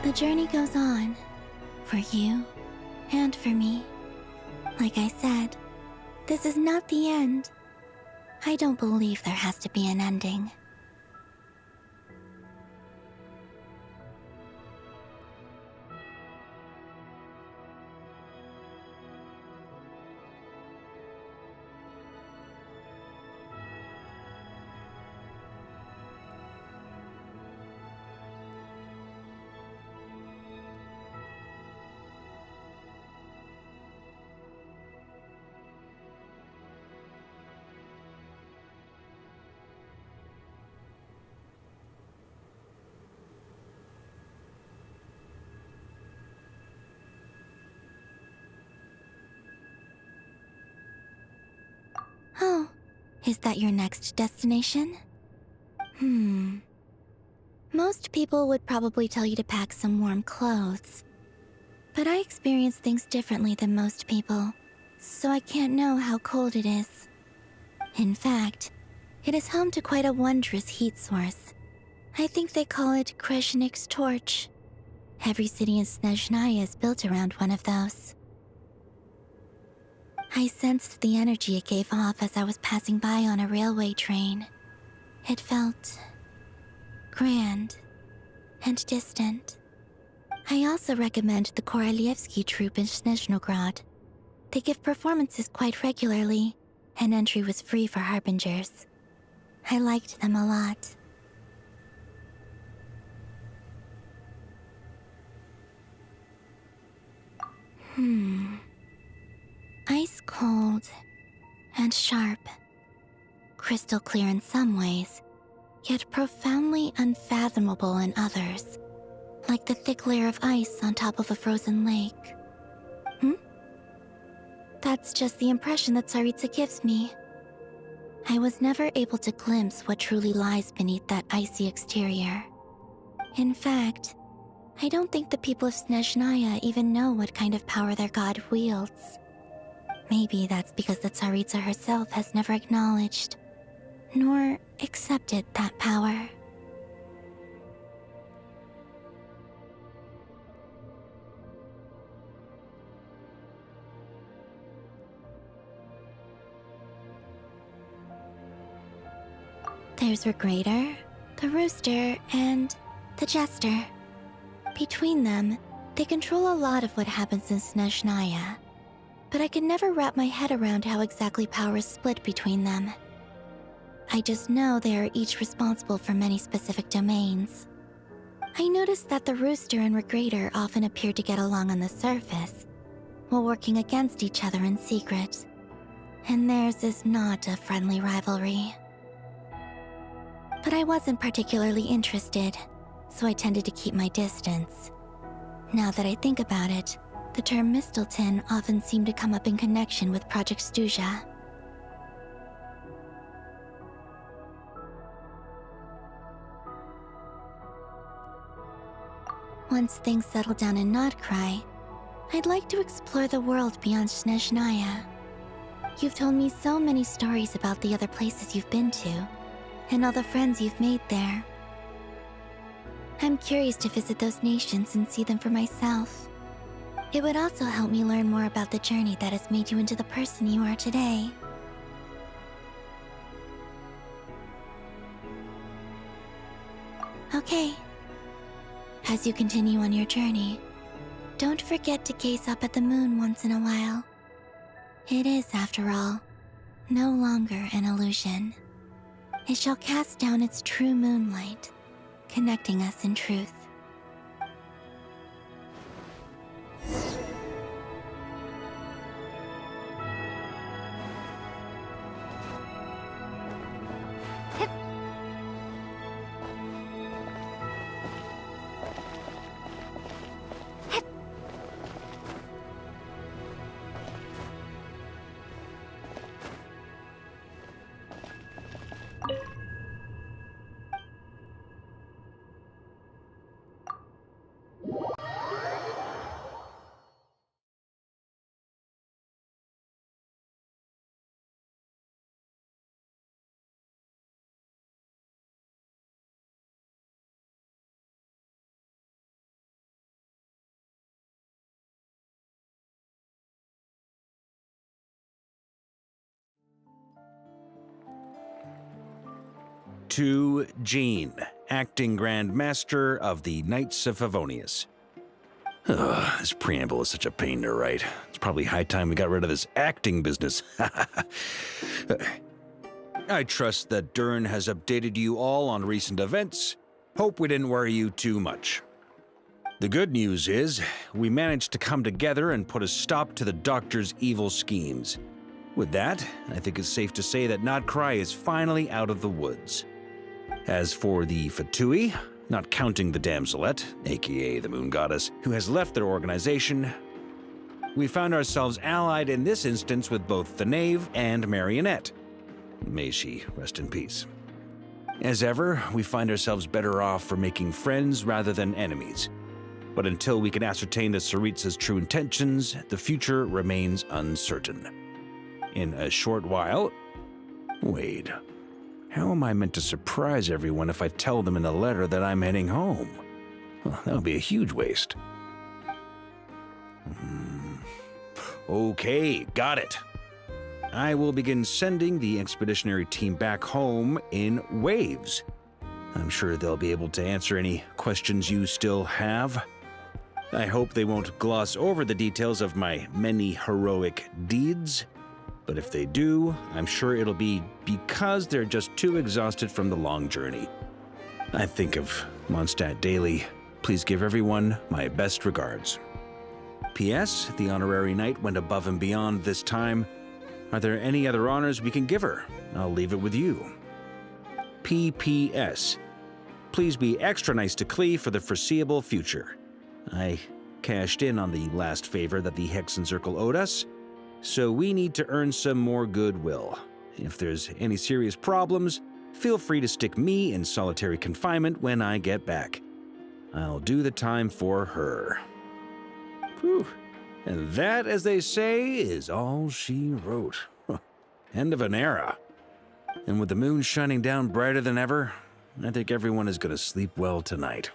The journey goes on. For you, and for me. Like I said, this is not the end. I don't believe there has to be an ending. Oh, is that your next destination? Most people would probably tell you to pack some warm clothes. But I experience things differently than most people, so I can't know how cold it is. In fact, it is home to quite a wondrous heat source. I think they call it Kreshnik's torch. Every city in Snezhnaya is built around one of those. I sensed the energy it gave off as I was passing by on a railway train. It felt grand and distant. I also recommend the Korolievsky troupe in Snezhnograd. They give performances quite regularly, and entry was free for harbingers. I liked them a lot. Ice cold and sharp. Crystal clear in some ways, yet profoundly unfathomable in others. Like the thick layer of ice on top of a frozen lake. That's just the impression that Tsaritsa gives me. I was never able to glimpse what truly lies beneath that icy exterior. In fact, I don't think the people of Snezhnaya even know what kind of power their god wields. Maybe that's because the Tsaritsa herself has never acknowledged, nor accepted that power. There's Regrator, the Rooster, and the Jester. Between them, they control a lot of what happens in Snezhnaya. But I can never wrap my head around how exactly power is split between them. I just know they are each responsible for many specific domains. I noticed that the Rooster and Regrator often appear to get along on the surface, while working against each other in secret. And theirs is not a friendly rivalry. But I wasn't particularly interested, so I tended to keep my distance. Now that I think about it, the term Mistelton often seemed to come up in connection with Project Stuja. Once things settle down in Notcry, I'd like to explore the world beyond Snezhnaya. You've told me so many stories about the other places you've been to, and all the friends you've made there. I'm curious to visit those nations and see them for myself. It would also help me learn more about the journey that has made you into the person you are today. Okay. As you continue on your journey, don't forget to gaze up at the moon once in a while. It is, after all, no longer an illusion. It shall cast down its true moonlight, connecting us in truth. To Jean, Acting Grand Master of the Knights of Favonius. Ugh, this preamble is such a pain to write. It's probably high time we got rid of this acting business. I trust that Dern has updated you all on recent events. Hope we didn't worry you too much. The good news is, we managed to come together and put a stop to the Doctor's evil schemes. With that, I think it's safe to say that Notcry is finally out of the woods. As for the Fatui, not counting the Damselette, aka the Moon Goddess, who has left their organization, we found ourselves allied in this instance with both the Knave and Marionette. May she rest in peace. As ever, we find ourselves better off for making friends rather than enemies. But until we can ascertain the Tsaritsa's true intentions, the future remains uncertain. In a short while... Wait. How am I meant to surprise everyone if I tell them in the letter that I'm heading home? Well, that would be a huge waste. Okay, got it. I will begin sending the expeditionary team back home in waves. I'm sure they'll be able to answer any questions you still have. I hope they won't gloss over the details of my many heroic deeds. But if they do, I'm sure it'll be because they're just too exhausted from the long journey. I think of Mondstadt daily. Please give everyone my best regards. P.S. The honorary knight went above and beyond this time. Are there any other honors we can give her? I'll leave it with you. P.P.S. Please be extra nice to Klee for the foreseeable future. I cashed in on the last favor that the Hexen Circle owed us, so we need to earn some more goodwill. If there's any serious problems, feel free to stick me in solitary confinement when I get back. I'll do the time for her. Whew. And that, as they say, is all she wrote. End of an era. And with the moon shining down brighter than ever, I think everyone is going to sleep well tonight.